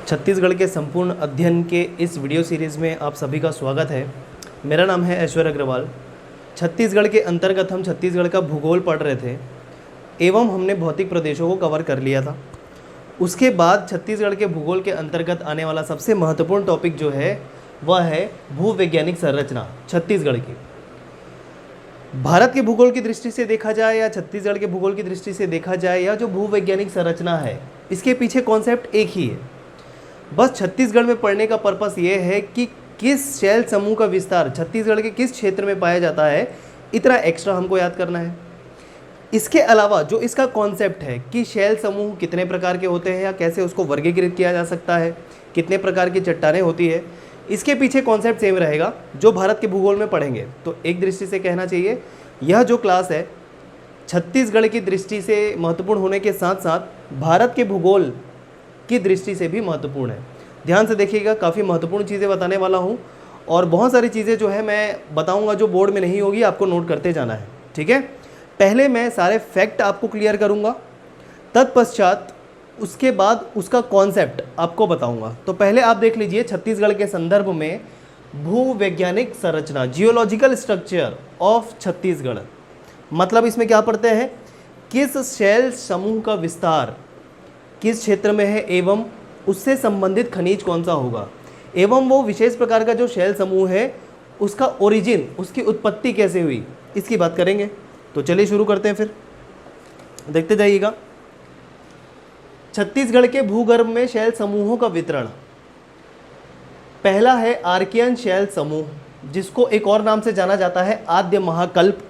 छत्तीसगढ़ के संपूर्ण अध्ययन के इस वीडियो सीरीज़ में आप सभी का स्वागत है। मेरा नाम है ऐश्वर्य अग्रवाल। छत्तीसगढ़ के अंतर्गत हम छत्तीसगढ़ का भूगोल पढ़ रहे थे एवं हमने भौतिक प्रदेशों को कवर कर लिया था। उसके बाद छत्तीसगढ़ के भूगोल के अंतर्गत आने वाला सबसे महत्वपूर्ण टॉपिक जो है वह है भूवैज्ञानिक संरचना छत्तीसगढ़ की। भारत के भूगोल की दृष्टि से देखा जाए या छत्तीसगढ़ के भूगोल की दृष्टि से देखा जाए, या जो भूवैज्ञानिक संरचना है इसके पीछे कॉन्सेप्ट एक ही है। बस छत्तीसगढ़ में पढ़ने का पर्पस ये है कि किस शैल समूह का विस्तार छत्तीसगढ़ के किस क्षेत्र में पाया जाता है, इतना एक्स्ट्रा हमको याद करना है। इसके अलावा जो इसका कॉन्सेप्ट है कि शैल समूह कितने प्रकार के होते हैं या कैसे उसको वर्गीकृत किया जा सकता है, कितने प्रकार की चट्टानें होती है, इसके पीछे कॉन्सेप्ट सेम रहेगा जो भारत के भूगोल में पढ़ेंगे। तो एक दृष्टि से कहना चाहिए यह जो क्लास है छत्तीसगढ़ की दृष्टि से महत्वपूर्ण होने के साथ साथ भारत के भूगोल की दृष्टि से भी महत्वपूर्ण है। ध्यान से देखिएगा, काफ़ी महत्वपूर्ण चीज़ें बताने वाला हूँ और बहुत सारी चीज़ें जो है मैं बताऊँगा जो बोर्ड में नहीं होगी, आपको नोट करते जाना है। ठीक है, पहले मैं सारे फैक्ट आपको क्लियर करूँगा, तत्पश्चात उसके बाद उसका कॉन्सेप्ट आपको बताऊँगा। तो पहले आप देख लीजिए छत्तीसगढ़ के संदर्भ में भूवैज्ञानिक संरचना, जियोलॉजिकल स्ट्रक्चर ऑफ छत्तीसगढ़। मतलब इसमें क्या पढ़ते हैं, किस शैल समूह का विस्तार किस क्षेत्र में है एवं उससे संबंधित खनिज कौन सा होगा, एवं वो विशेष प्रकार का जो शैल समूह है उसका ओरिजिन, उसकी उत्पत्ति कैसे हुई, इसकी बात करेंगे। तो चलिए शुरू करते हैं, फिर देखते जाइएगा। छत्तीसगढ़ के भूगर्भ में शैल समूहों का वितरण। पहला है आर्कियन शैल समूह, जिसको एक और नाम से जाना जाता है आद्य महाकल्प।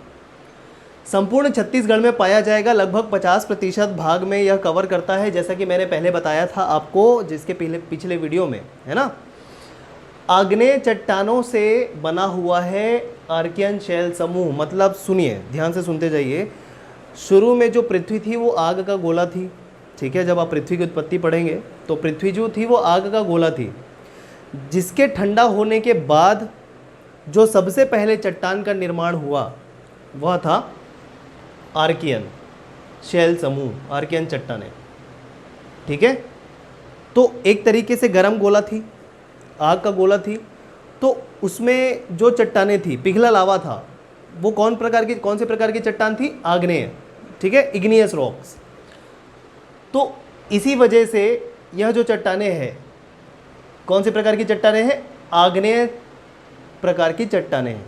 संपूर्ण छत्तीसगढ़ में पाया जाएगा, लगभग 50% भाग में यह कवर करता है, जैसा कि मैंने पहले बताया था आपको जिसके पिछले वीडियो में, है ना। आग्नेय चट्टानों से बना हुआ है आर्कियन शैल समूह। मतलब सुनिए, ध्यान से सुनते जाइए। शुरू में जो पृथ्वी थी वो आग का गोला थी। ठीक है, जब आप पृथ्वी की उत्पत्ति पढ़ेंगे तो पृथ्वी जो थी वो आग का गोला थी, जिसके ठंडा होने के बाद जो सबसे पहले चट्टान का निर्माण हुआ वह था आर्कियन शैल समूह, आर्कियन चट्टानें। ठीक है, तो एक तरीके से गर्म गोला थी, आग का गोला थी, तो उसमें जो चट्टानें थी, पिघला लावा था, वो कौन से प्रकार की चट्टान थी, आग्नेय। ठीक है, इग्नियस रॉक्स। तो इसी वजह से यह जो चट्टानें हैं, कौन से प्रकार की चट्टानें हैं, आग्नेय प्रकार की चट्टानें हैं।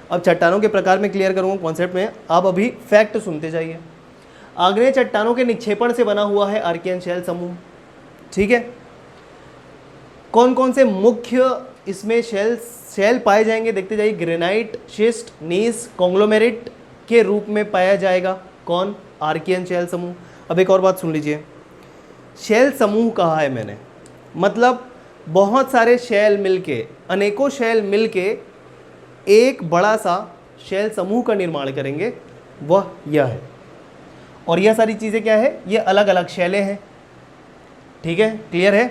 अब चट्टानों के प्रकार में क्लियर करूंगा कॉन्सेप्ट में, आप अभी फैक्ट सुनते जाइए। आग्नेय चट्टानों के निक्षेपण से बना हुआ है आर्कियन शैल समूह। ठीक है, कौन कौन से मुख्य इसमें शैल पाए जाएंगे, देखते जाइए। ग्रेनाइट, शिस्ट, नीस, कॉन्ग्लोमेरेट के रूप में पाया जाएगा कौन, आर्कियन शैल समूह। अब एक और बात सुन लीजिए, शैल समूह कहा है मैंने, मतलब बहुत सारे शैल मिलके, अनेकों शैल मिलके एक बड़ा सा शैल समूह का निर्माण करेंगे, वह यह है। और यह सारी चीज़ें क्या है, ये अलग अलग शैलें हैं। ठीक है, क्लियर है।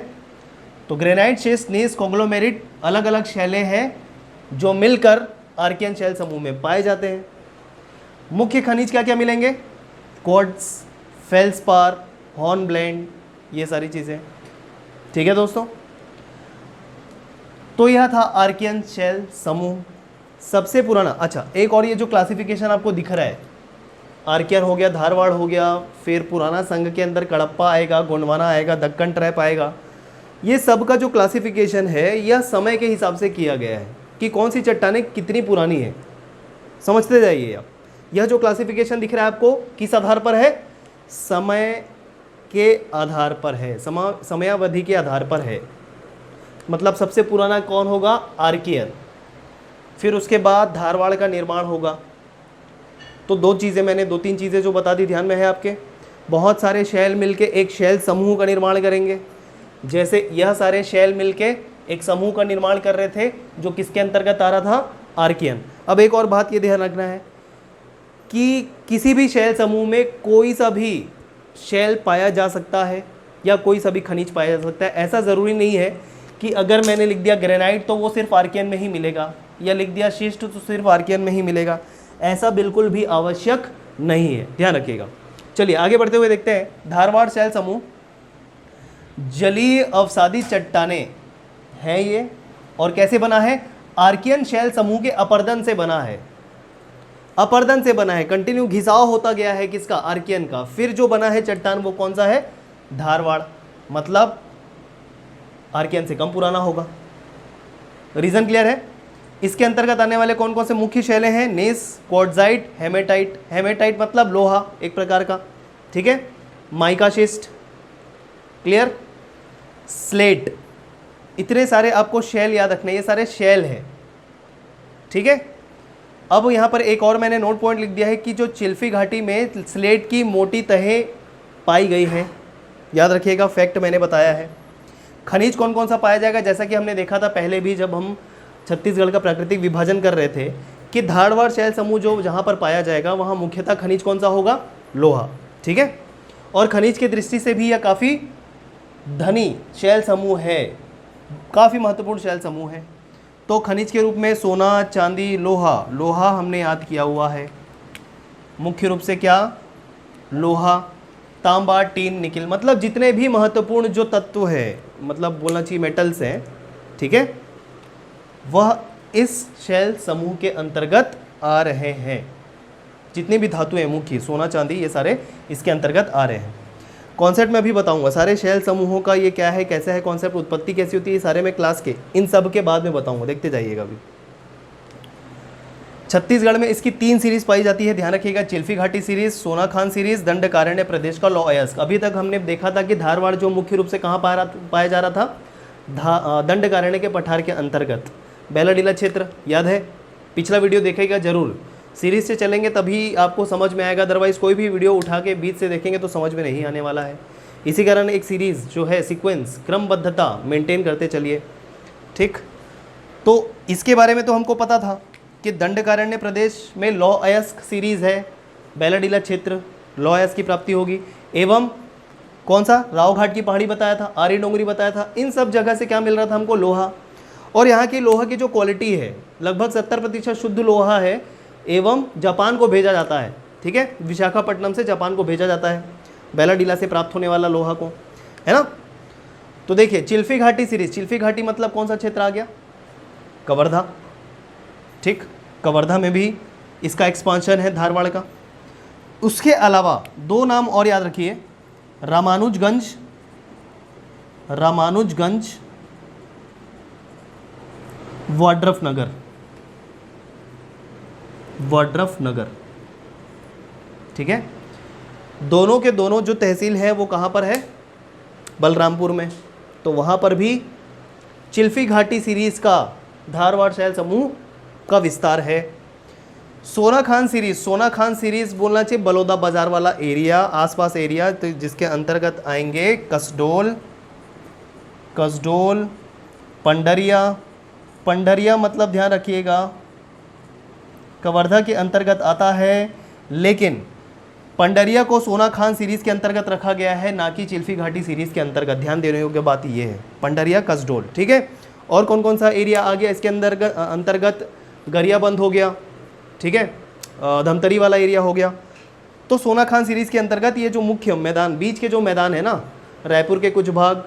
तो ग्रेनाइट, शिस्ट, नीस, कॉन्ग्लोमेरेट अलग अलग शैलें हैं जो मिलकर आर्कियन शैल समूह में पाए जाते हैं। मुख्य खनिज क्या क्या मिलेंगे, क्वार्ट्ज, फेल्सपार, हॉर्नब्लेंड, ये सारी चीज़ें। ठीक है दोस्तों, तो यह था आर्कियन शैल समूह, सबसे पुराना। अच्छा, एक और ये जो क्लासिफिकेशन आपको दिख रहा है, आर्कियन हो गया, धारवाड़ हो गया, फिर पुराना संघ के अंदर कडप्पा आएगा, गोंडवाना आएगा, दक्कन ट्रैप आएगा। ये सब का जो क्लासिफिकेशन है यह समय के हिसाब से किया गया है कि कौन सी चट्टानें कितनी पुरानी है, समझते जाइए आप। यह जो क्लासिफिकेशन दिख रहा है आपको किस आधार पर है, समय के आधार पर है, समयावधि के आधार पर है। मतलब सबसे पुराना कौन होगा, आर्कियन, फिर उसके बाद धारवाड़ का निर्माण होगा। तो दो तीन चीज़ें जो बता दी ध्यान में है आपके। बहुत सारे शैल मिलके एक शैल समूह का निर्माण करेंगे, जैसे यह सारे शैल मिलके एक समूह का निर्माण कर रहे थे जो किसके अंतर्गत आ रहा था, आर्कियन। अब एक और बात ये ध्यान रखना है कि किसी भी शैल समूह में कोई सा भी शैल पाया जा सकता है या कोई सा भी खनिज पाया जा सकता है। ऐसा ज़रूरी नहीं है कि अगर मैंने लिख दिया ग्रेनाइट तो वो सिर्फ आर्कियन में ही मिलेगा, या लिख दिया शिस्ट तो सिर्फ आर्कियन में ही मिलेगा। ऐसा बिल्कुल भी आवश्यक नहीं है, ध्यान रखिएगा। चलिए आगे बढ़ते हुए देखते हैं। धारवाड़ शैल समूह जलीय अवसादी चट्टानें हैं ये। और कैसे बना है? आर्कियन शैल समूह के अपरदन से बना है, अपरदन से बना है। कंटिन्यू घिसाव होता गया है किसका? आर्कियन का। फिर जो बना है चट्टान वो कौन सा है? धारवाड़, मतलब आर्कियन से कम पुराना होगा। रीजन क्लियर है? इसके अंतर्गत आने वाले कौन कौन से मुख्य शैलें हैं? नेस, क्वार्ट्जाइट, हेमेटाइट। हेमेटाइट मतलब लोहा एक प्रकार का, ठीक है। Mica शिस्ट, clear, slate. इतने सारे आपको शैल याद रखने, ये सारे शैल हैं, ठीक है। अब यहाँ पर एक और मैंने नोट पॉइंट लिख दिया है कि जो चिल्फी घाटी में स्लेट की मोटी तहें पाई गई हैं, याद रखिएगा, फैक्ट मैंने बताया है। खनिज कौन कौन सा पाया जाएगा? जैसा कि हमने देखा था पहले भी जब हम छत्तीसगढ़ का प्राकृतिक विभाजन कर रहे थे कि धारवाड़ शैल समूह जो जहाँ पर पाया जाएगा वहाँ मुख्यतः खनिज कौन सा होगा? लोहा, ठीक है। और खनिज की दृष्टि से भी यह काफ़ी धनी शैल समूह है, काफ़ी महत्वपूर्ण शैल समूह है। तो खनिज के रूप में सोना, चांदी, लोहा, लोहा हमने याद किया हुआ है, मुख्य रूप से क्या? लोहा, तांबा, टीन, निकिल, मतलब जितने भी महत्वपूर्ण जो तत्व है, मतलब बोलना चाहिए मेटल्स हैं, ठीक है, वह इस शैल समूह के अंतर्गत आ रहे हैं। जितनी भी धातुएं मुख्य, सोना, चांदी, ये सारे इसके अंतर्गत आ रहे हैं। कॉन्सेप्ट में अभी बताऊंगा सारे शैल समूहों का ये क्या है, कैसा है कॉन्सेप्ट, उत्पत्ति कैसी होती है, ये सारे मैं क्लास के इन सब के बाद में बताऊंगा, देखते जाइएगा। अभी छत्तीसगढ़ में इसकी 3 सीरीज पाई जाती है, ध्यान रखिएगा। चिल्फी घाटी सीरीज, सोनाखान सीरीज, दंडकारण्य प्रदेश का लौ अयस्क। अभी तक हमने देखा था कि धारवाड़ जो मुख्य रूप से कहाँ पाया जा रहा था? दंडकारण्य के पठार के अंतर्गत, बैलाडीला क्षेत्र, याद है? पिछला वीडियो देखेगा जरूर, सीरीज से चलेंगे तभी आपको समझ में आएगा, अदरवाइज़ कोई भी वीडियो उठा के बीच से देखेंगे तो समझ में नहीं आने वाला है। इसी कारण एक सीरीज़ जो है सीक्वेंस, क्रमबद्धता मेंटेन करते चलिए, ठीक। तो इसके बारे में तो हमको पता था कि दंडकारण्य प्रदेश में लौ अयस्क सीरीज़ है, बैलाडीला क्षेत्र, लौ अयस्क की प्राप्ति होगी। एवं कौन सा? राव घाट की पहाड़ी बताया था, आर्य डोंगरी बताया था। इन सब जगह से क्या मिल रहा था हमको? लोहा। और यहाँ की लोहा की जो क्वालिटी है लगभग 70% शुद्ध लोहा है, एवं जापान को भेजा जाता है, ठीक है। विशाखापट्टनम से जापान को भेजा जाता है बैलाडीला से प्राप्त होने वाला लोहा को, है ना। तो देखिए चिल्फी घाटी सीरीज, चिल्फी घाटी मतलब कौन सा क्षेत्र आ गया? कवर्धा, ठीक। कवर्धा में भी इसका एक्सपांशन है धारवाड़ का। उसके अलावा 2 नाम और याद रखिए, रामानुजगंज, रामानुजगंज, वाड्रफ नगर, वाड्रफ नगर, ठीक है। दोनों के दोनों जो तहसील है वो कहाँ पर है? बलरामपुर में। तो वहाँ पर भी चिल्फी घाटी सीरीज़ का धारवाड़ शैल समूह का विस्तार है। सोनाखान सीरीज़, सोनाखान सीरीज़ बोलना चाहिए बलौदा बाजार वाला एरिया, आसपास एरिया, तो जिसके अंतर्गत आएंगे कसडोल, कसडोल, पंडरिया, पंडरिया मतलब ध्यान रखिएगा कवर्धा के अंतर्गत आता है, लेकिन पंडरिया को सोनाखान सीरीज़ के अंतर्गत रखा गया है, ना कि चिल्फी घाटी सीरीज़ के अंतर्गत। ध्यान देने योग्य बात ये है, पंडरिया, कसडोल, ठीक है। और कौन कौन सा एरिया आ गया इसके अंतर्गत? गरियाबंद हो गया, ठीक है, धमतरी वाला एरिया हो गया। तो सोनाखान सीरीज़ के अंतर्गत ये जो मुख्य मैदान, बीच के जो मैदान है ना, रायपुर के कुछ भाग,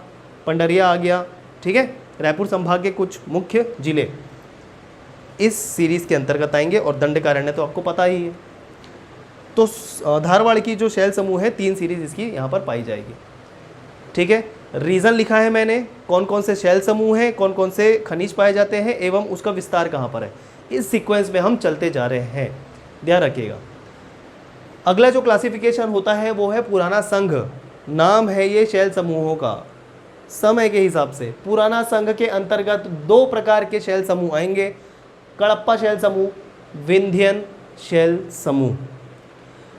पंडरिया आ गया, ठीक है, रायपुर संभाग के कुछ मुख्य जिले इस सीरीज़ के अंतर्गत आएंगे। और दंडकारण्य तो आपको पता ही है। तो धारवाड़ की जो शैल समूह है 3 सीरीज इसकी यहाँ पर पाई जाएगी, ठीक है। रीज़न लिखा है मैंने, कौन कौन से शैल समूह हैं, कौन कौन से खनिज पाए जाते हैं एवं उसका विस्तार कहाँ पर है, इस सीक्वेंस में हम चलते जा रहे हैं, ध्यान रखिएगा। अगला जो क्लासिफिकेशन होता है वो है पुराना संघ, नाम है ये शैल समूहों का समय के हिसाब से। पुराना संघ के अंतर्गत 2 प्रकार के शैल समूह आएंगे, कड़प्पा शैल समूह, विंध्यन शैल समूह।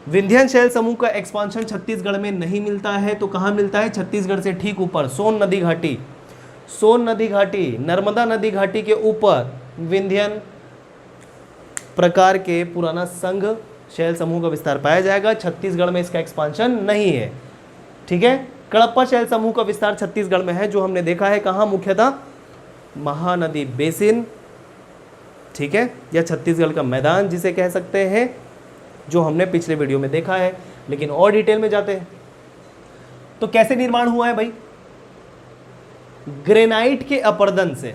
विंध्यन शैल समूह का एक्सपांशन छत्तीसगढ़ में नहीं मिलता है, तो कहाँ मिलता है? छत्तीसगढ़ से ठीक ऊपर सोन नदी घाटी, सोन नदी घाटी, नर्मदा नदी घाटी के ऊपर विंध्यन प्रकार के पुराना संघ शैल समूह का विस्तार पाया जाएगा। छत्तीसगढ़ में इसका एक्सपांशन नहीं है, ठीक है। कड़प्पा शैल समूह का विस्तार छत्तीसगढ़ में है, जो हमने देखा है कहाँ? मुख्यतः महानदी बेसिन, ठीक है, या छत्तीसगढ़ का मैदान जिसे कह सकते हैं, जो हमने पिछले वीडियो में देखा है। लेकिन और डिटेल में जाते हैं तो कैसे निर्माण हुआ है भाई? ग्रेनाइट के अपरदन से,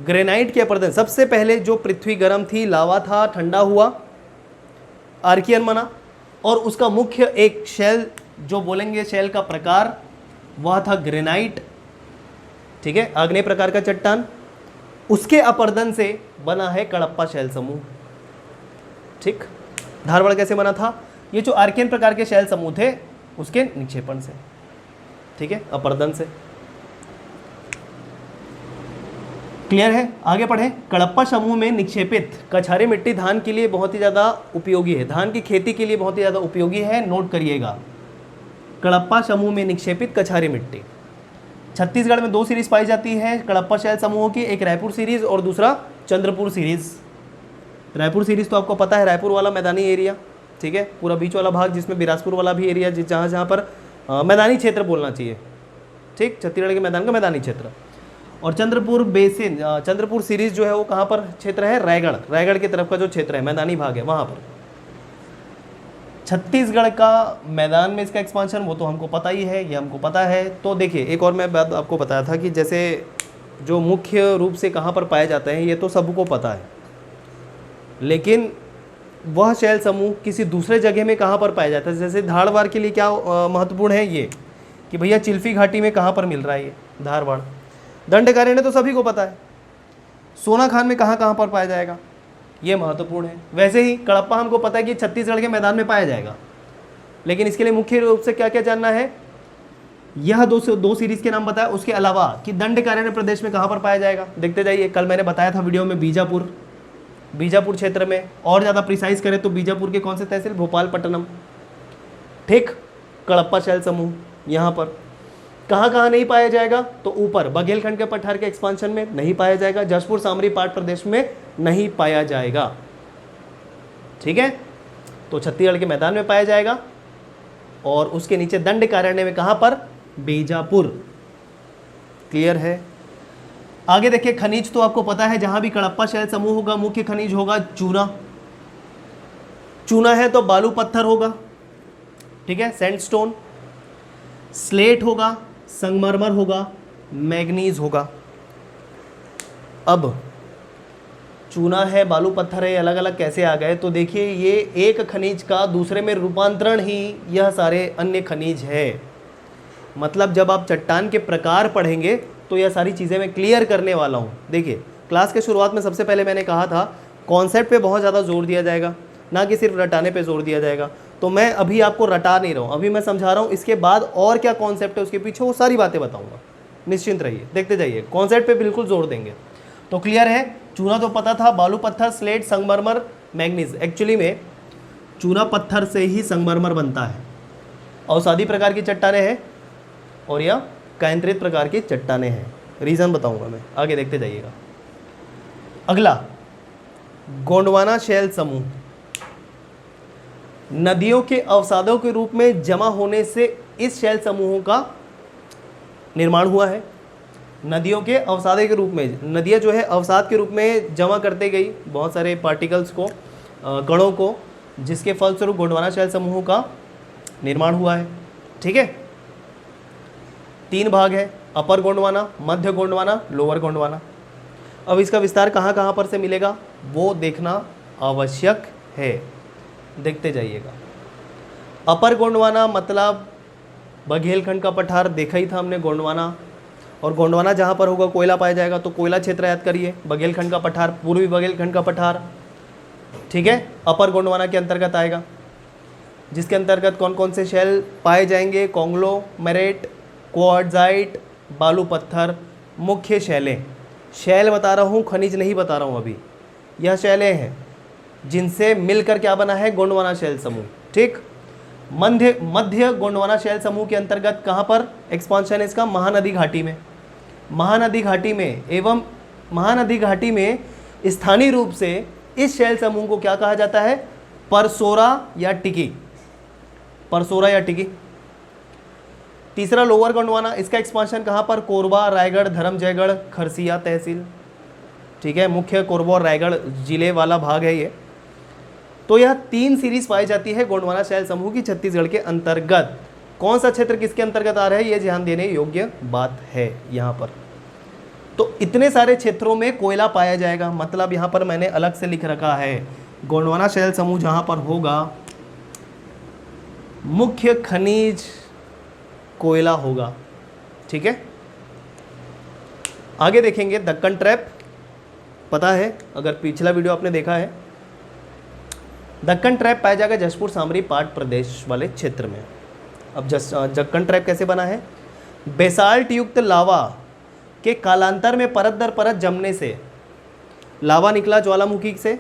ग्रेनाइट के अपरदन, सबसे पहले जो पृथ्वी गर्म थी, लावा था, ठंडा हुआ, आर्कियन बना, और उसका मुख्य एक शेल जो बोलेंगे शेल का प्रकार वह था ग्रेनाइट, ठीक है, आग्नेय प्रकार का चट्टान। उसके अपरदन से बना है कडप्पा शैल समूह, ठीक। धारवाड़ कैसे बना था? ये जो आर्कियन प्रकार के शैल समूह थे उसके निक्षेपण से, ठीक है, अपरदन से। क्लियर है? आगे पढ़े। कडप्पा समूह में निक्षेपित कछारी मिट्टी धान के लिए बहुत ही ज़्यादा उपयोगी है, धान की खेती के लिए बहुत ही ज़्यादा उपयोगी है, नोट करिएगा। कडप्पा समूह में निक्षेपित कछारी मिट्टी। छत्तीसगढ़ में 2 सीरीज पाई जाती है कडप्पा शैल समूहों की, एक रायपुर सीरीज और दूसरा चंद्रपुर सीरीज। रायपुर सीरीज तो आपको पता है, रायपुर वाला मैदानी एरिया, ठीक है, पूरा बीच वाला भाग जिसमें बिलासपुर वाला भी एरिया, जहाँ जहाँ पर मैदानी क्षेत्र बोलना चाहिए, ठीक, छत्तीसगढ़ के मैदान का मैदानी क्षेत्र। और चंद्रपुर बेसिन, चंद्रपुर सीरीज जो है वो कहाँ पर क्षेत्र है? रायगढ़, रायगढ़ की तरफ का जो क्षेत्र है, मैदानी भाग है वहाँ पर। छत्तीसगढ़ का मैदान में इसका एक्सपांशन वो तो हमको पता ही है, ये हमको पता है। तो देखिए एक और मैं बात आपको बताया था कि जैसे जो मुख्य रूप से कहाँ पर पाए जाते हैं ये तो सबको पता है, लेकिन वह शैल समूह किसी दूसरे जगह में कहाँ पर पाया जाता है। जैसे धारवाड़ के लिए क्या महत्वपूर्ण है ये कि भैया चिल्फी घाटी में कहाँ पर मिल रहा है ये धारवाड़। दंडकारण्य तो सभी को पता है, सोनाखान में कहाँ कहाँ पर पाया जाएगा, ये महत्वपूर्ण है। वैसे ही कडप्पा हमको पता है कि छत्तीसगढ़ के मैदान में पाया जाएगा, लेकिन इसके लिए मुख्य रूप से क्या क्या जानना है, यह दो सीरीज के नाम बताया, उसके अलावा कि दंडकारण्य प्रदेश में कहाँ पर पाया जाएगा। देखते जाइए, कल मैंने बताया था वीडियो में बीजापुर, बीजापुर क्षेत्र में, और ज़्यादा प्रिसाइज करें तो बीजापुर के कौन से तहसील? भोपालपट्टनम, ठीक। कडप्पा शैल समूह यहाँ पर कहाँ कहाँ नहीं पाया जाएगा? तो ऊपर बघेलखंड के पठार के एक्सपांशन में नहीं पाया जाएगा, जशपुर सामरी पाट प्रदेश में नहीं पाया जाएगा, ठीक है। तो छत्तीसगढ़ के मैदान में पाया जाएगा, और उसके नीचे दंडकारण्य में कहाँ पर? बीजापुर। क्लियर है? आगे देखिए, खनिज तो आपको पता है, जहां भी कडप्पा शैल समूह होगा मुख्य खनिज होगा चूना। चूना है तो बालू पत्थर होगा, ठीक है, सैंडस्टोन। स्लेट होगा, संगमरमर होगा, मैग्नीज होगा। अब चूना है, बालू पत्थर है, अलग अलग कैसे आ गए? तो देखिए ये एक खनिज का दूसरे में रूपांतरण ही यह सारे अन्य खनिज है। मतलब जब आप चट्टान के प्रकार पढ़ेंगे तो यह सारी चीज़ें मैं क्लियर करने वाला हूँ। देखिए क्लास के शुरुआत में सबसे पहले मैंने कहा था कॉन्सेप्ट पे बहुत ज़्यादा जोर दिया जाएगा, ना कि सिर्फ रटाने पे जोर दिया जाएगा। तो मैं अभी आपको रटा नहीं रहा हूँ, अभी मैं समझा रहा हूँ, इसके बाद और क्या कॉन्सेप्ट है उसके पीछे वो सारी बातें बताऊँगा। निश्चिंत रहिए, देखते जाइए, कॉन्सेप्ट पे बिल्कुल जोर देंगे। तो क्लियर है, चूना तो पता था, बालू पत्थर, स्लेट, संगमरमर, मैग्नीज। एक्चुअली में चूना पत्थर से ही संगमरमर बनता है, औषधि प्रकार की चट्टानें हैं और यह कैंद्रित प्रकार की चट्टानें हैं। रीज़न बताऊंगा मैं, आगे देखते जाइएगा। अगला, गोंडवाना शैल समूह नदियों के अवसादों के रूप में जमा होने से इस शैल समूहों का निर्माण हुआ है। नदियों के अवसाद के रूप में, नदियाँ जो है अवसाद के रूप में जमा करते गई बहुत सारे पार्टिकल्स को, कणों को, जिसके फलस्वरूप गोंडवाना शैल समूहों का निर्माण हुआ है। ठीक है, 3 भाग है, अपर गोंडवाना, मध्य गोंडवाना, लोअर गोंडवाना। अब इसका विस्तार कहाँ कहाँ पर से मिलेगा वो देखना आवश्यक है, देखते जाइएगा। अपर गोंडवाना मतलब बघेलखंड का पठार देखा ही था हमने, गोंडवाना। और गोंडवाना जहाँ पर होगा कोयला पाया जाएगा, तो कोयला क्षेत्र याद करिए, बघेलखंड का पठार, पूर्वी बघेलखंड का पठार। ठीक है, अपर गोंडवाना के अंतर्गत आएगा, जिसके अंतर्गत कौन कौन से शैल पाए जाएंगे? कॉन्ग्लोमेरेट, क्वार्ट्जाइट, बालू पत्थर, मुख्य शैलें। शैल बता रहा हूँ, खनिज नहीं बता रहा हूँ अभी। यह शैलें हैं जिनसे मिलकर क्या बना है? गोंडवाना शैल समूह। ठीक, मध्य गोंडवाना शैल समूह के अंतर्गत कहाँ पर एक्सपांशन है इसका? महानदी घाटी में। महानदी घाटी में एवं महानदी घाटी में स्थानीय रूप से इस शैल समूह को क्या कहा जाता है? परसोरा या टिकी, परसोरा या टिकी। तीसरा लोअर गोंडवाना, इसका एक्सपांशन कहाँ पर? कोरबा, रायगढ़, धर्मजयगढ़, खरसिया तहसील। ठीक है, मुख्य कोरबा और रायगढ़ जिले वाला भाग है ये। तो यह 3 सीरीज पाई जाती है गोंडवाना शैल समूह की छत्तीसगढ़ के अंतर्गत। कौन सा क्षेत्र किसके अंतर्गत आ रहा है, ये ध्यान देने योग्य बात है यहाँ पर। तो इतने सारे क्षेत्रों में कोयला पाया जाएगा, मतलब यहाँ पर मैंने अलग से लिख रखा है गोंडवाना शैल समूह जहाँ पर होगा मुख्य खनिज कोयला होगा। ठीक है, आगे देखेंगे दक्कन ट्रैप। पता है अगर पिछला वीडियो आपने देखा है, दक्कन ट्रैप पाया जाएगा जशपुर सामरी पाट प्रदेश वाले क्षेत्र में। अब दक्कन ट्रैप कैसे बना है, बेसाल्ट युक्त लावा के कालांतर में परत दर परत जमने से, लावा निकला ज्वालामुखी से,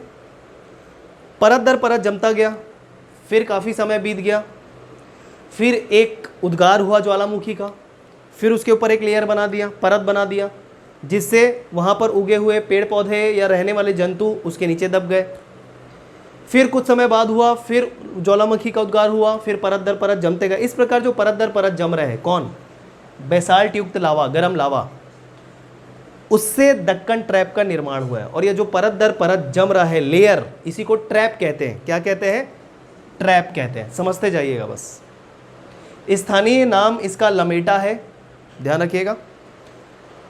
परत दर परत जमता गया, फिर काफ़ी समय बीत गया, फिर एक उद्गार हुआ ज्वालामुखी का, फिर उसके ऊपर एक लेयर बना दिया, परत बना दिया, जिससे वहाँ पर उगे हुए पेड़ पौधे या रहने वाले जंतु उसके नीचे दब गए। फिर कुछ समय बाद हुआ, फिर ज्वालामुखी का उद्गार हुआ, फिर परत दर परत जमते गए। इस प्रकार जो परत दर परत जम रहे हैं, कौन, बेसाल्ट युक्त लावा, गर्म लावा, उससे दक्कन ट्रैप का निर्माण हुआ है। और ये जो परत दर परत जम रहा है लेयर, इसी को ट्रैप कहते हैं। क्या कहते हैं, ट्रैप कहते हैं, समझते जाइएगा बस। स्थानीय नाम इसका लमेटा है, ध्यान रखिएगा।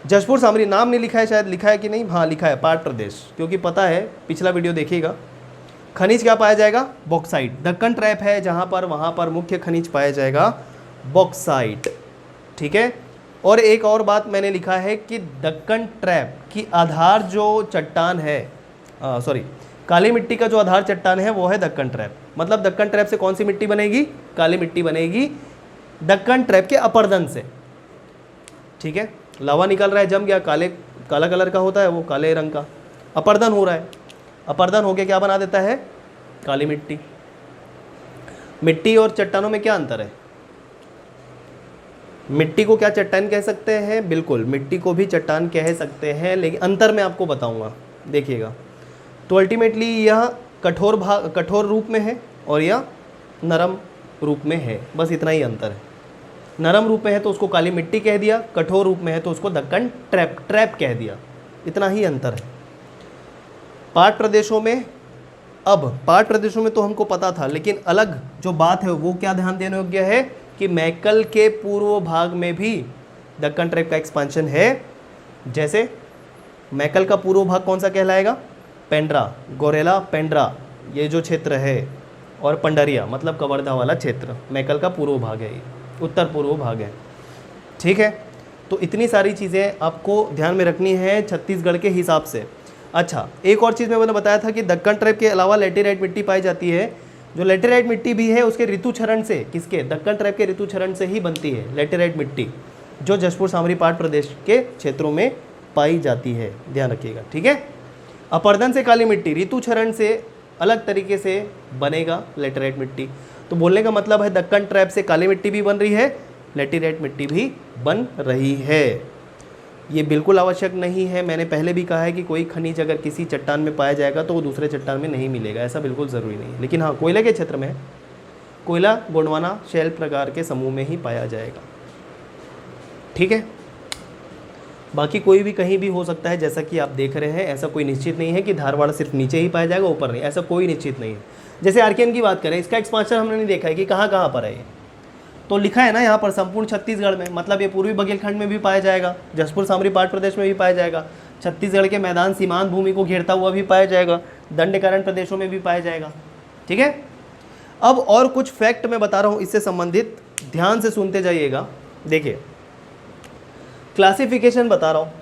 जशपुर सामरी नाम नहीं लिखा है, शायद लिखा है कि नहीं, हाँ लिखा है, पाट प्रदेश, क्योंकि पता है पिछला वीडियो देखिएगा। खनिज क्या पाया जाएगा, बॉक्साइट। दक्कन ट्रैप है जहाँ पर, वहाँ पर मुख्य खनिज पाया जाएगा बॉक्साइट। ठीक है, और एक और बात मैंने लिखा है कि दक्कन ट्रैप की आधार जो चट्टान है, सॉरी, काली मिट्टी का जो आधार चट्टान है वो है दक्कन ट्रैप। मतलब दक्कन ट्रैप से कौन सी मिट्टी बनेगी, काली मिट्टी बनेगी दक्कन ट्रैप के अपर्दन से। ठीक है, लावा निकल रहा है, जम गया, काला कलर का होता है वो, काले रंग का अपर्दन हो रहा है, अपर्दन होके क्या बना देता है, काली मिट्टी। मिट्टी और चट्टानों में क्या अंतर है, मिट्टी को क्या चट्टान कह सकते हैं, बिल्कुल मिट्टी को भी चट्टान कह सकते हैं, लेकिन अंतर मैं आपको बताऊंगा, देखिएगा। तो अल्टीमेटली यह कठोर रूप में है और यह नरम रूप में है, बस इतना ही अंतर है। नरम रूप में है तो उसको काली मिट्टी कह दिया, कठोर रूप में है तो उसको दक्कन ट्रैप कह दिया, इतना ही अंतर है। पाट प्रदेशों में, अब पाट प्रदेशों में तो हमको पता था, लेकिन अलग जो बात है वो क्या ध्यान देने योग्य है कि मैकल के पूर्व भाग में भी दक्कन ट्रैप का एक्सपांशन है। जैसे मैकल का पूर्व भाग कौन सा कहलाएगा, पेंड्रा, गोरेला पेंड्रा, ये जो क्षेत्र है, और पंडरिया मतलब कवर्धा वाला क्षेत्र, मैकल का पूर्व भाग है, उत्तर पूर्व भाग है। ठीक है, तो इतनी सारी चीज़ें आपको ध्यान में रखनी है छत्तीसगढ़ के हिसाब से। अच्छा, एक और चीज़ मैंने बताया था कि दक्कन ट्रैप के अलावा लेटेराइट मिट्टी पाई जाती है। जो लेटेराइट मिट्टी भी है उसके ऋतुक्षरण से, किसके, दक्कन ट्रैप के ऋतुक्षरण से ही बनती है लेटेराइट मिट्टी, जो जशपुर सामरी पाट प्रदेश के क्षेत्रों में पाई जाती है, ध्यान रखिएगा। ठीक है, अपर्दन से काली मिट्टी, ऋतुक्षरण से अलग तरीके से बनेगा लेटेराइट मिट्टी। तो बोलने का मतलब है दक्कन ट्रैप से काली मिट्टी भी बन रही है, लेटेराइट मिट्टी भी बन रही है। ये बिल्कुल आवश्यक नहीं है, मैंने पहले भी कहा है कि कोई खनिज अगर किसी चट्टान में पाया जाएगा तो वो दूसरे चट्टान में नहीं मिलेगा, ऐसा बिल्कुल ज़रूरी नहीं है। लेकिन हाँ, कोयले के क्षेत्र में कोयला गोंडवाना शैल प्रकार के समूह में ही पाया जाएगा। ठीक है, बाकी कोई भी कहीं भी हो सकता है, जैसा कि आप देख रहे हैं। ऐसा कोई निश्चित नहीं है कि धारवाड़ सिर्फ नीचे ही पाया जाएगा, ऊपर नहीं, ऐसा कोई निश्चित नहीं है। जैसे आर्कियन की बात करें, इसका एक्सपांशन हमने नहीं देखा है कि कहाँ कहाँ पर है ये, तो लिखा है ना यहाँ पर संपूर्ण छत्तीसगढ़ में, मतलब ये पूर्वी बघेलखंड में भी पाया जाएगा, जशपुर सामरी पाट प्रदेश में भी पाया जाएगा, छत्तीसगढ़ के मैदान सीमांत भूमि को घेरता हुआ भी पाया जाएगा, दंडकारण प्रदेशों में भी पाया जाएगा। ठीक है, अब और कुछ फैक्ट मैं बता रहा हूँ इससे संबंधित, ध्यान से सुनते जाइएगा। देखिए, क्लासिफिकेशन बता रहा हूँ।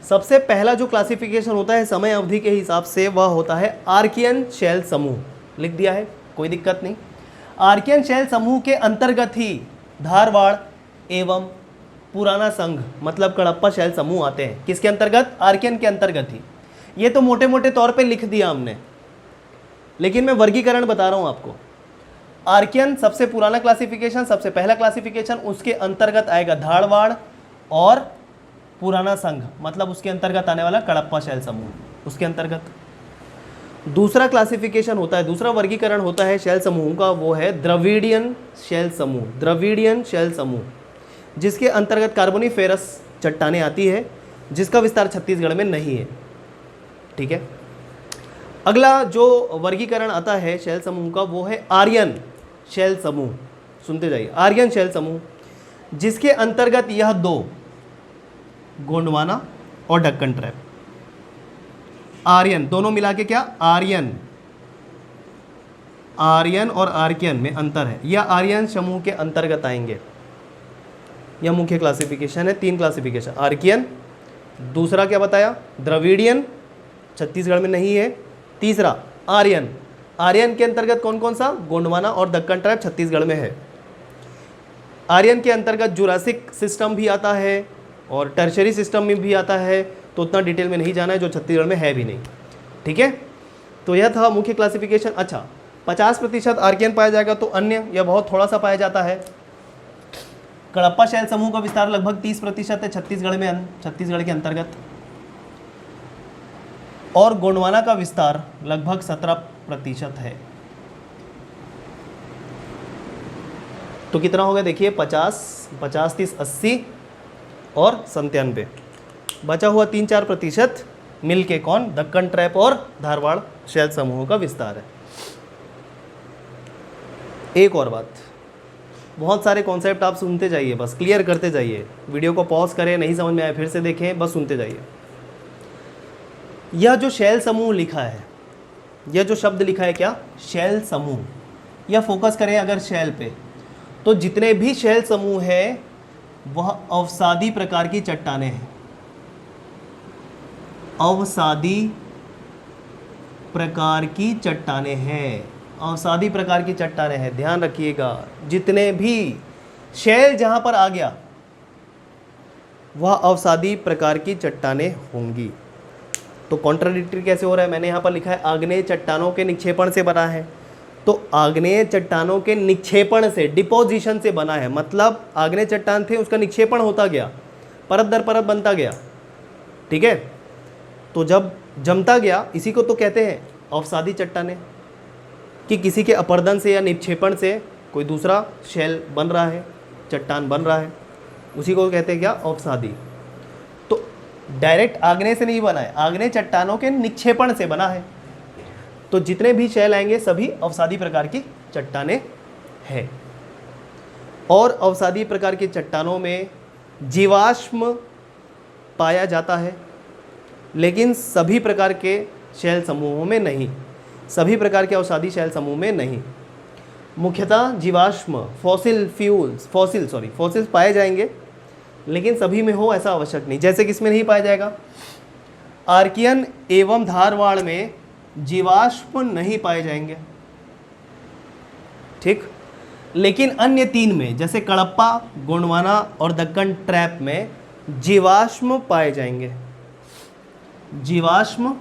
सबसे पहला जो क्लासिफिकेशन होता है समय अवधि के हिसाब से, वह होता है आर्कियन शैल समूह। लिख दिया है, कोई दिक्कत नहीं। आर्कियन शैल समूह के अंतर्गत ही धारवाड़ एवं पुराना संघ मतलब कड़प्पा शैल समूह आते हैं। किसके अंतर्गत, आर्कियन के अंतर्गत ही। ये तो मोटे मोटे तौर पे लिख दिया हमने, लेकिन मैं वर्गीकरण बता रहा हूँ आपको। आर्कियन सबसे पुराना क्लासिफिकेशन, सबसे पहला क्लासिफिकेशन, उसके अंतर्गत आएगा धारवाड़ और पुराना संघ, मतलब उसके अंतर्गत आने वाला कड़प्पा शैल समूह, उसके अंतर्गत। दूसरा क्लासिफिकेशन होता है, दूसरा वर्गीकरण होता है शैल समूह का, वो है द्रविडियन शैल समूह। द्रविडियन शैल समूह, जिसके अंतर्गत कार्बोनिफेरस चट्टानें आती है, जिसका विस्तार छत्तीसगढ़ में नहीं है। ठीक है, अगला जो वर्गीकरण आता है शैल समूह का, वो है आर्यन शैल समूह। सुनते जाइए, आर्यन शैल समूह जिसके अंतर्गत यह दो, गोंडवाना और डक्कन ट्रैप, आर्यन दोनों मिला के क्या, आर्यन, आर्यन और आर्कियन में अंतर है, यह आर्यन समूह के अंतर्गत आएंगे। यह मुख्य क्लासिफिकेशन है, 3 क्लासिफिकेशन, आर्कियन, दूसरा क्या बताया, द्रविडियन, छत्तीसगढ़ में नहीं है, तीसरा आर्यन, आर्यन के अंतर्गत कौन कौन सा, गोंडवाना और दक्कन ट्राइब छत्तीसगढ़ में है। आर्यन के अंतर्गत जुरासिक सिस्टम भी आता है और टर्शरी सिस्टम में भी आता है, तो उतना डिटेल में नहीं जाना है, जो छत्तीसगढ़ में है भी नहीं, ठीक है। तो यह था मुख्य क्लासिफिकेशन। अच्छा, 50% आर्कियन पाया जाएगा, तो अन्य यह बहुत थोड़ा सा पाया जाता है। कड़प्पा शैल समूह का विस्तार लगभग 30% है छत्तीसगढ़ में, छत्तीसगढ़ के अंतर्गत, और गोंडवाना का विस्तार लगभग 17% है। तो कितना हो गया देखिए, 50, 50, 30, 80 और 97, बचा हुआ 3-4% मिलके कौन, दक्कन ट्रैप और धारवाड़ शैल समूहों का विस्तार है। एक और बात, बहुत सारे कॉन्सेप्ट आप सुनते जाइए, बस क्लियर करते जाइए, वीडियो को पॉज करें, नहीं समझ में आए फिर से देखें, बस सुनते जाइए। यह जो शैल समूह लिखा है, यह जो शब्द लिखा है क्या, शैल समूह, यह फोकस करें अगर शैल पे, तो जितने भी शैल समूह है वह अवसादी प्रकार की चट्टानें हैं, अवसादी प्रकार की चट्टानें हैं, अवसादी प्रकार की चट्टानें हैं, ध्यान रखिएगा। जितने भी शैल जहां पर आ गया वह अवसादी प्रकार की चट्टानें होंगी। तो कॉन्ट्राडिक्टरी कैसे हो रहा है, मैंने यहाँ पर लिखा है आग्नेय चट्टानों के निक्षेपण से बना है, तो आग्नेय चट्टानों के निक्षेपण से, डिपोजिशन से बना है, मतलब आग्नेय चट्टान थे उसका निक्षेपण होता गया, परत दर परत बनता गया, ठीक है। तो जब जमता गया, इसी को तो कहते हैं अवसादी चट्टानें, कि किसी के अपर्दन से या निक्षेपण से कोई दूसरा शैल बन रहा है, चट्टान बन रहा है, उसी को कहते हैं क्या, अवसादी। तो डायरेक्ट आग्नेय से नहीं बना है, आग्नेय चट्टानों के निक्षेपण से बना है। तो जितने भी शैल आएंगे सभी अवसादी प्रकार की चट्टानें हैं। और अवसादी प्रकार की चट्टानों में जीवाश्म पाया जाता है, लेकिन सभी प्रकार के शैल समूहों में नहीं, सभी प्रकार के अवसादी शैल समूह में नहीं। मुख्यतः जीवाश्म, फॉसिल्स पाए जाएंगे, लेकिन सभी में हो ऐसा आवश्यक नहीं। जैसे कि इसमें नहीं पाया जाएगा, आर्कियन एवं धारवाड़ में जीवाश्म नहीं पाए जाएंगे, ठीक, लेकिन अन्य 3 में जैसे कड़प्पा, गोंडवाना और दक्कन ट्रैप में जीवाश्म पाए जाएंगे, जीवाश्म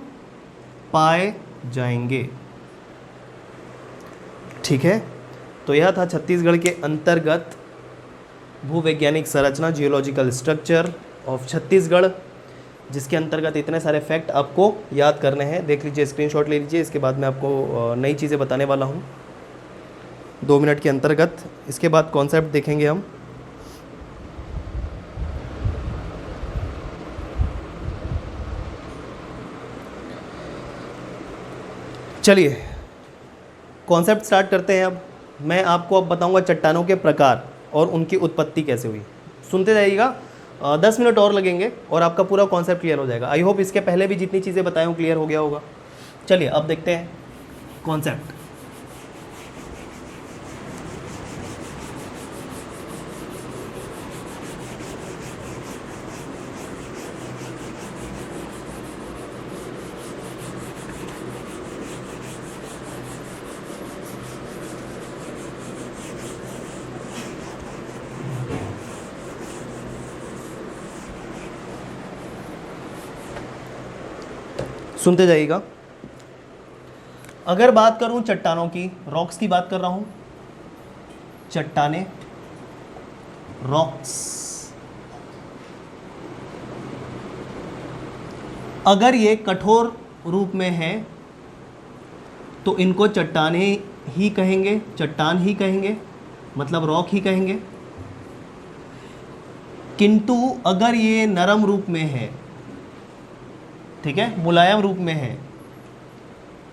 पाए जाएंगे, ठीक है। तो यह था छत्तीसगढ़ के अंतर्गत भूवैज्ञानिक संरचना, जियोलॉजिकल स्ट्रक्चर ऑफ छत्तीसगढ़, जिसके अंतर्गत इतने सारे फैक्ट आपको याद करने हैं। देख लीजिए, स्क्रीनशॉट ले लीजिए, इसके बाद मैं आपको नई चीज़ें बताने वाला हूँ 2 मिनट के अंतर्गत। इसके बाद कॉन्सेप्ट देखेंगे हम। चलिए कॉन्सेप्ट स्टार्ट करते हैं। अब मैं आपको अब बताऊंगा चट्टानों के प्रकार और उनकी उत्पत्ति कैसे हुई। सुनते जाइएगा, 10 मिनट और लगेंगे और आपका पूरा कॉन्सेप्ट क्लियर हो जाएगा। आई होप इसके पहले भी जितनी चीज़ें बताए हूँ क्लियर हो गया होगा। चलिए अब देखते हैं कॉन्सेप्ट। सुनते जाइएगा। अगर बात करूं चट्टानों की, रॉक्स की बात कर रहा हूं, चट्टानें, रॉक्स, अगर ये कठोर रूप में है तो इनको चट्टानें ही कहेंगे, चट्टान ही कहेंगे, मतलब रॉक ही कहेंगे। किंतु अगर ये नरम रूप में है, ठीक है, मुलायम रूप में है,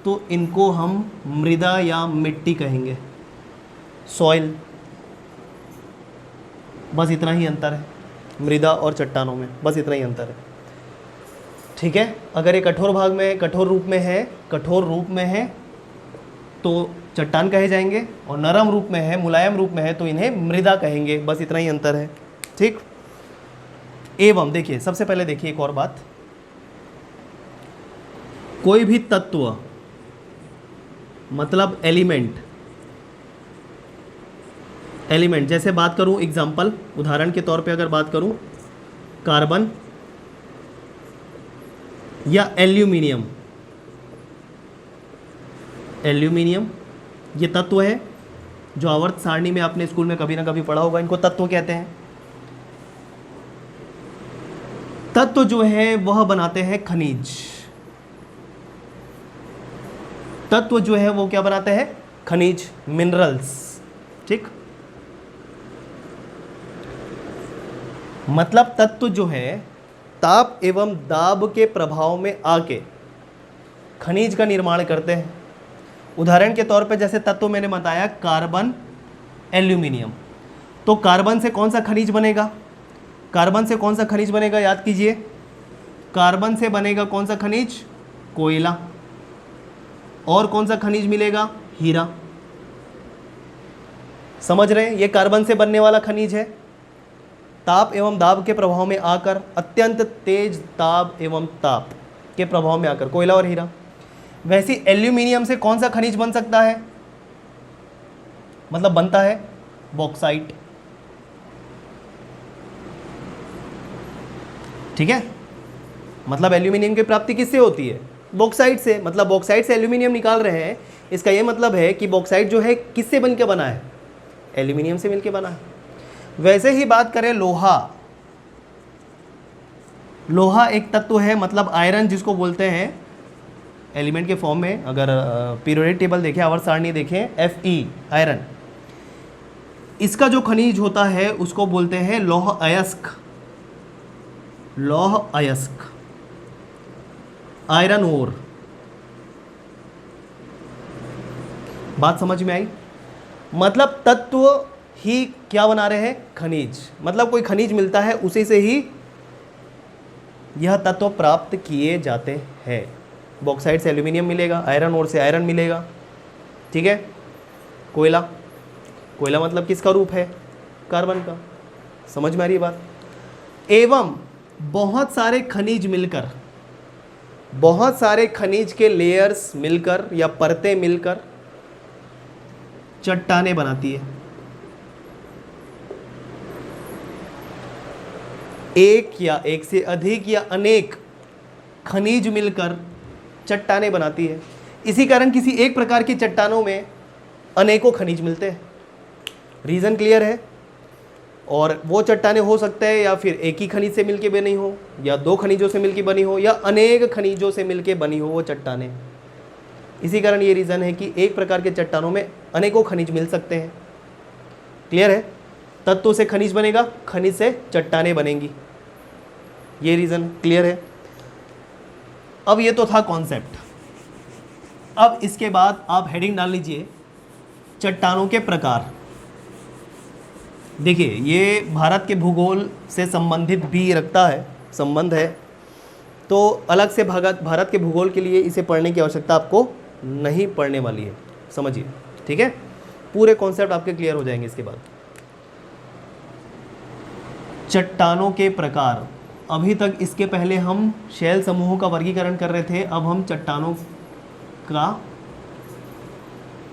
तो इनको हम मृदा या मिट्टी कहेंगे, सॉइल, बस इतना ही अंतर है मृदा और चट्टानों में, बस इतना ही अंतर है। ठीक है, अगर ये कठोर भाग में, कठोर रूप में है तो चट्टान कहे जाएंगे, और नरम रूप में है, मुलायम रूप में है तो इन्हें मृदा कहेंगे, बस इतना ही अंतर है। ठीक। एवं देखिए, सबसे पहले देखिए एक और बात, कोई भी तत्व मतलब एलिमेंट, जैसे बात करूं एग्जाम्पल, उदाहरण के तौर पे अगर बात करूं, कार्बन या एल्यूमिनियम, ये तत्व है जो आवर्त सारणी में आपने स्कूल में कभी ना कभी पढ़ा होगा, इनको तत्व कहते हैं। तत्व जो है वह बनाते हैं खनिज, तत्व जो है वो क्या बनाते हैं, खनिज, मिनरल्स। ठीक, मतलब तत्व जो है ताप एवं दाब के प्रभाव में आके खनिज का निर्माण करते हैं। उदाहरण के तौर पे जैसे तत्व मैंने बताया कार्बन, एल्यूमिनियम, तो कार्बन से कौन सा खनिज बनेगा, याद कीजिए, कार्बन से बनेगा कौन सा खनिज, कोयला, और कौन सा खनिज मिलेगा, हीरा। समझ रहे हैं, ये कार्बन से बनने वाला खनिज है। ताप एवं दाब के प्रभाव में आकर, अत्यंत तेज ताप एवं ताप के प्रभाव में आकर, कोयला और हीरा। वैसे एल्यूमिनियम से कौन सा खनिज बन सकता है, मतलब बनता है बॉक्साइट। ठीक है, मतलब एल्यूमिनियम की प्राप्ति किससे होती है, बॉक्साइट से। मतलब बॉक्साइट से एल्यूमिनियम निकाल रहे हैं, इसका ये मतलब है कि बॉक्साइट जो है किससे बन के बना है, एल्यूमिनियम से मिलके बना है। वैसे ही बात करें लोहा, एक तत्व है, मतलब आयरन जिसको बोलते हैं, एलिमेंट के फॉर्म में अगर पीरियोडिक टेबल देखें, आवर्त सारणी देखें, Fe आयरन, इसका जो खनिज होता है उसको बोलते हैं लौह अयस्क, आयरन ओर। बात समझ में आई, मतलब तत्व ही क्या बना रहे हैं, खनिज। मतलब कोई खनिज मिलता है उसी से ही यह तत्व प्राप्त किए जाते हैं। बॉक्साइट से एल्यूमिनियम मिलेगा, आयरन ओर से आयरन मिलेगा। ठीक है, कोयला मतलब किसका रूप है, कार्बन का। समझ में आ रही है बात। एवं बहुत सारे खनिज मिलकर, बहुत सारे खनिज के लेयर्स मिलकर या परतें मिलकर चट्टानें बनाती है। एक या एक से अधिक या अनेक खनिज मिलकर चट्टानें बनाती है। इसी कारण किसी एक प्रकार की चट्टानों में अनेकों खनिज मिलते हैं। रीज़न क्लियर है। और वो चट्टानें हो सकते हैं या फिर एक ही खनिज से मिलके बनी हो, या दो खनिजों से मिलके बनी हो, या अनेक खनिजों से मिलके बनी हो वो चट्टानें। इसी कारण ये रीज़न है कि एक प्रकार के चट्टानों में अनेकों खनिज मिल सकते हैं। क्लियर है। तत्वों से खनिज बनेगा, खनिज से चट्टानें बनेंगी, ये रीज़न क्लियर है। अब ये तो था कॉन्सेप्ट। अब इसके बाद आप हेडिंग डाल लीजिए चट्टानों के प्रकार। देखिए ये भारत के भूगोल से संबंधित भी रखता है, संबंध है, तो अलग से भारत के भूगोल के लिए इसे पढ़ने की आवश्यकता आपको नहीं पड़ने वाली है, समझिए। ठीक है, पूरे कॉन्सेप्ट आपके क्लियर हो जाएंगे इसके बाद। चट्टानों के प्रकार, अभी तक इसके पहले हम शैल समूहों का वर्गीकरण कर रहे थे, अब हम चट्टानों का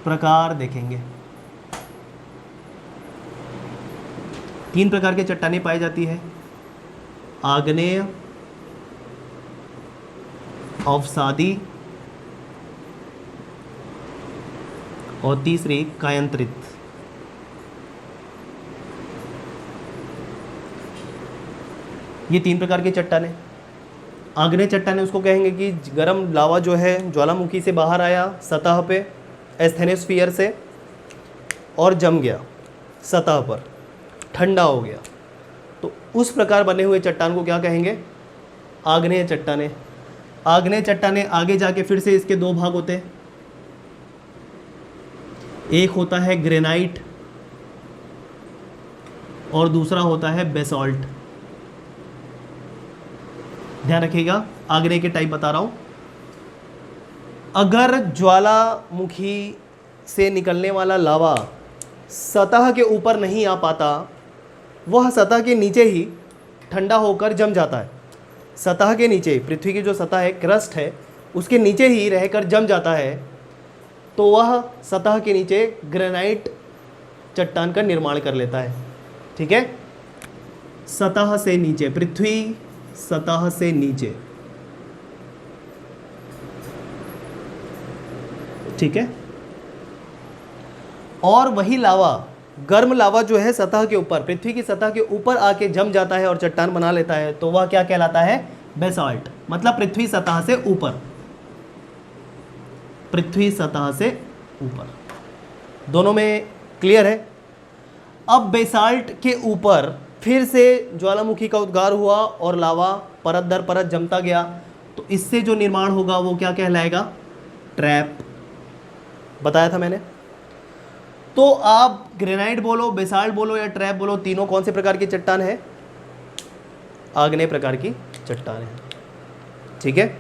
प्रकार देखेंगे। 3 प्रकार के चट्टानें पाई जाती है, आग्नेय, अवसादी और तीसरी कायांतरित। ये 3 प्रकार की चट्टानें। आग्नेय चट्टानें उसको कहेंगे कि गर्म लावा जो है ज्वालामुखी से बाहर आया सतह पे, एस्थेनोस्फीयर से, और जम गया सतह पर, ठंडा हो गया, तो उस प्रकार बने हुए चट्टान को क्या कहेंगे, आग्नेय चट्टानें। आग्नेय चट्टानें आगे जाके फिर से इसके 2 भाग होते हैं, एक होता है ग्रेनाइट और दूसरा होता है बेसॉल्ट। ध्यान रखिएगा, आग्नेय के टाइप बता रहा हूं। अगर ज्वालामुखी से निकलने वाला लावा सतह के ऊपर नहीं आ पाता, वह सतह के नीचे ही ठंडा होकर जम जाता है। सतह के नीचे, पृथ्वी की जो सतह है, क्रस्ट है, उसके नीचे ही रहकर जम जाता है, तो वह सतह के नीचे ग्रेनाइट चट्टान का निर्माण कर लेता है। ठीक है, सतह से नीचे, पृथ्वी सतह से नीचे। ठीक है, और वही लावा, गर्म लावा जो है सतह के ऊपर, पृथ्वी की सतह के ऊपर आके जम जाता है और चट्टान बना लेता है, तो वह क्या कहलाता है? बेसाल्ट। मतलब पृथ्वी सतह से ऊपर, पृथ्वी सतह से ऊपर। दोनों में क्लियर है? अब बेसाल्ट के ऊपर फिर से ज्वालामुखी का उद्गार हुआ और लावा परत दर परत जमता गया, तो इससे जो निर्माण होगा वो क्या कहलाएगा? ट्रैप। बताया था मैंने। तो आप ग्रेनाइट बोलो, बेसाल्ट बोलो या ट्रैप बोलो, तीनों कौन से प्रकार की चट्टान है? आग्नेय प्रकार की चट्टान है। ठीक है,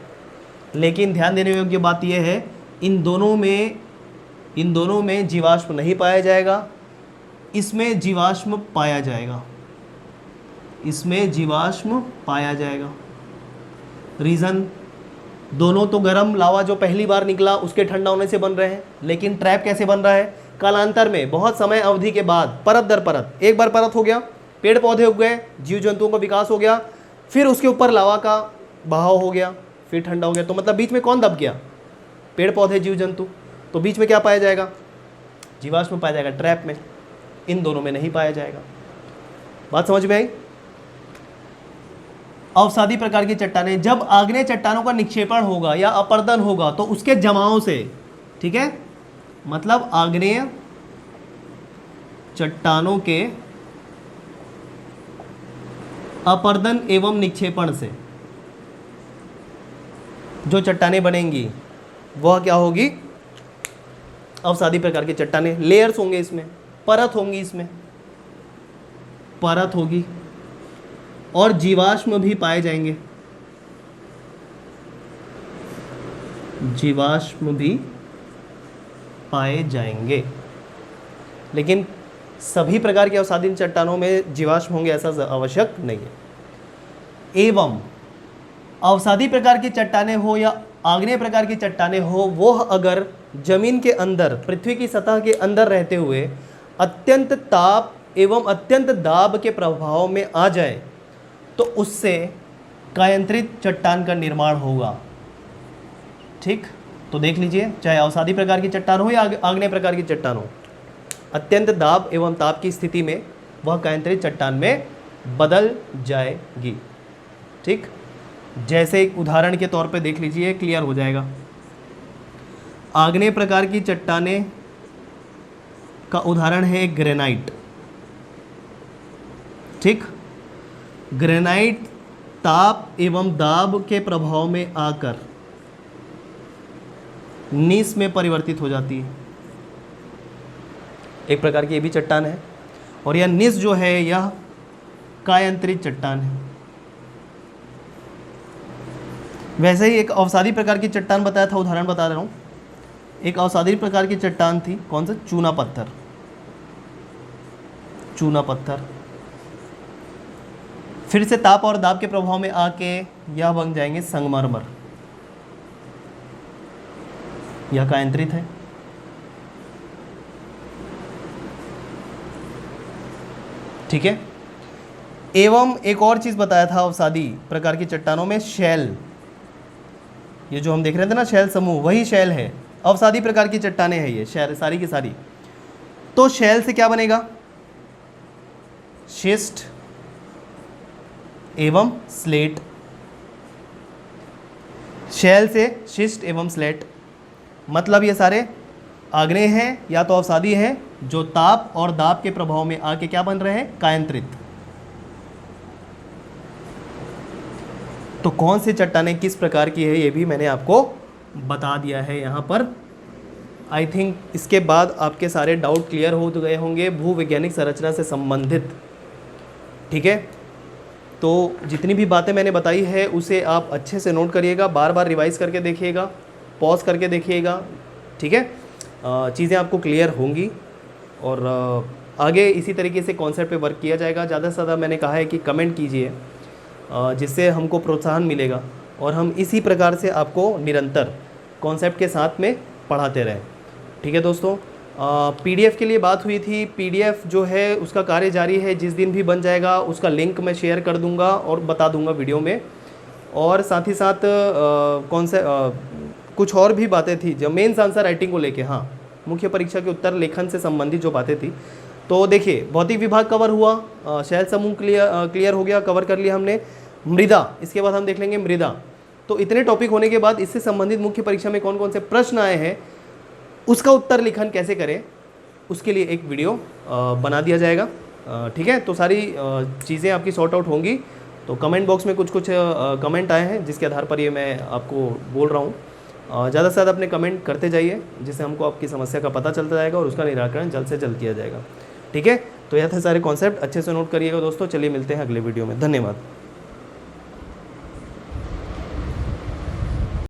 लेकिन ध्यान देने योग्य बात यह है, इन दोनों में जीवाश्म नहीं पाया जाएगा, इसमें जीवाश्म पाया जाएगा, इसमें जीवाश्म पाया जाएगा। रीज़न, दोनों तो गर्म लावा जो पहली बार निकला उसके ठंडा होने से बन रहे हैं, लेकिन ट्रैप कैसे बन रहा है? कालांतर में, बहुत समय अवधि के बाद, परत दर परत, एक बार परत हो गया, पेड़ पौधे उग गए, जीव जंतुओं का विकास हो गया, फिर उसके ऊपर लावा का बहाव हो गया, फिर ठंडा हो गया, तो मतलब बीच में कौन दब गया? पेड़ पौधे, जीव जंतु। तो बीच में क्या पाया जाएगा? जीवाश्म पाया जाएगा, ट्रैप में। इन दोनों में नहीं पाया जाएगा। बात समझ में आई? अवसादी प्रकार की चट्टानें, जब आग्नेय चट्टानों का निक्षेपण होगा या अपर्दन होगा तो उसके जमाव से, ठीक है, मतलब आग्नेय चट्टानों के अपर्दन एवं निक्षेपण से जो चट्टानें बनेंगी वह क्या होगी? अवसादी प्रकार की चट्टानें। लेयर्स होंगे इसमें, परत होंगी, इसमें परत होगी, और जीवाश्म भी पाए जाएंगे, जीवाश्म भी पाए जाएंगे। लेकिन सभी प्रकार की अवसादी चट्टानों में जीवाश्म होंगे ऐसा आवश्यक नहीं है। एवं अवसादी प्रकार की चट्टानें हो या आग्नेय प्रकार की चट्टानें हो, वह अगर जमीन के अंदर, पृथ्वी की सतह के अंदर रहते हुए अत्यंत ताप एवं अत्यंत दाब के प्रभाव में आ जाए तो उससे कायांतरित चट्टान का निर्माण होगा। ठीक, तो देख लीजिए, चाहे अवसादी प्रकार की चट्टान हो या आग्नेय प्रकार की चट्टान हो, अत्यंत दाब एवं ताप की स्थिति में वह कायांतरित चट्टान में बदल जाएगी। ठीक, जैसे एक उदाहरण के तौर पे देख लीजिए, क्लियर हो जाएगा। आग्नेय प्रकार की चट्टानें का उदाहरण है ग्रेनाइट। ठीक, ग्रेनाइट ताप एवं दाब के प्रभाव में आकर नीस में परिवर्तित हो जाती है। एक प्रकार की ये भी चट्टान है, और यह नीस जो है यह कायांतरित चट्टान है। वैसे ही एक अवसादी प्रकार की चट्टान बताया था, उदाहरण बता रहा हूँ। एक अवसादी प्रकार की चट्टान थी, कौन सा? चूना पत्थर। चूना पत्थर फिर से ताप और दाब के प्रभाव में आके यह बन जाएंगे संगमरमर। यह कायांतरित है। ठीक है, एवं एक और चीज बताया था अवसादी प्रकार की चट्टानों में, शैल। ये जो हम देख रहे थे ना, शैल समूह, वही शैल है। अवसादी प्रकार की चट्टानें हैं ये शैल, सारी की सारी। तो शैल से क्या बनेगा? शिस्ट एवं स्लेट। शैल से शिस्ट एवं स्लेट, मतलब ये सारे आग्नेय हैं या तो अवसादी हैं, जो ताप और दाब के प्रभाव में आके क्या बन रहे हैं? कायांतरित। तो कौन सी चट्टानें किस प्रकार की है ये भी मैंने आपको बता दिया है यहाँ पर। आई थिंक इसके बाद आपके सारे डाउट क्लियर हो गए होंगे भूवैज्ञानिक संरचना से संबंधित। ठीक है। तो जितनी भी बातें मैंने बताई है उसे आप अच्छे से नोट करिएगा, बार बार रिवाइज़ करके देखिएगा, पॉज करके देखिएगा, ठीक है। चीज़ें आपको क्लियर होंगी और आगे इसी तरीके से कॉन्सेप्ट पे वर्क किया जाएगा। ज़्यादा से ज़्यादा मैंने कहा है कि कमेंट कीजिए, जिससे हमको प्रोत्साहन मिलेगा और हम इसी प्रकार से आपको निरंतर कॉन्सेप्ट के साथ में पढ़ाते रहें, ठीक है दोस्तों। पीडीएफ के लिए बात हुई थी, पीडीएफ जो है उसका कार्य जारी है, जिस दिन भी बन जाएगा उसका लिंक मैं शेयर कर दूंगा और बता दूंगा वीडियो में। और साथ ही साथ कौन से कुछ और भी बातें थी जो मेंस आंसर राइटिंग को लेके, हाँ, मुख्य परीक्षा के उत्तर लेखन से संबंधित जो बातें थी। तो देखिए, भौतिक विभाग कवर हुआ, शैल समूह क्लियर हो गया, कवर कर लिया हमने। मृदा, इसके बाद हम देख लेंगे मृदा। तो इतने टॉपिक होने के बाद इससे संबंधित मुख्य परीक्षा में कौन कौन से प्रश्न आए हैं, उसका उत्तर लिखन कैसे करें, उसके लिए एक वीडियो बना दिया जाएगा, ठीक है। तो सारी चीज़ें आपकी सॉर्ट आउट होंगी। तो कमेंट बॉक्स में कुछ कमेंट आए हैं जिसके आधार पर ये मैं आपको बोल रहा हूँ। ज़्यादा से ज़्यादा अपने कमेंट करते जाइए, जिससे हमको आपकी समस्या का पता चलता जाएगा और उसका निराकरण जल्द से जल्द किया जाएगा, ठीक है। तो यह थे सारे कॉन्सेप्ट, अच्छे से नोट करिएगा दोस्तों। चलिए मिलते हैं अगले वीडियो में, धन्यवाद।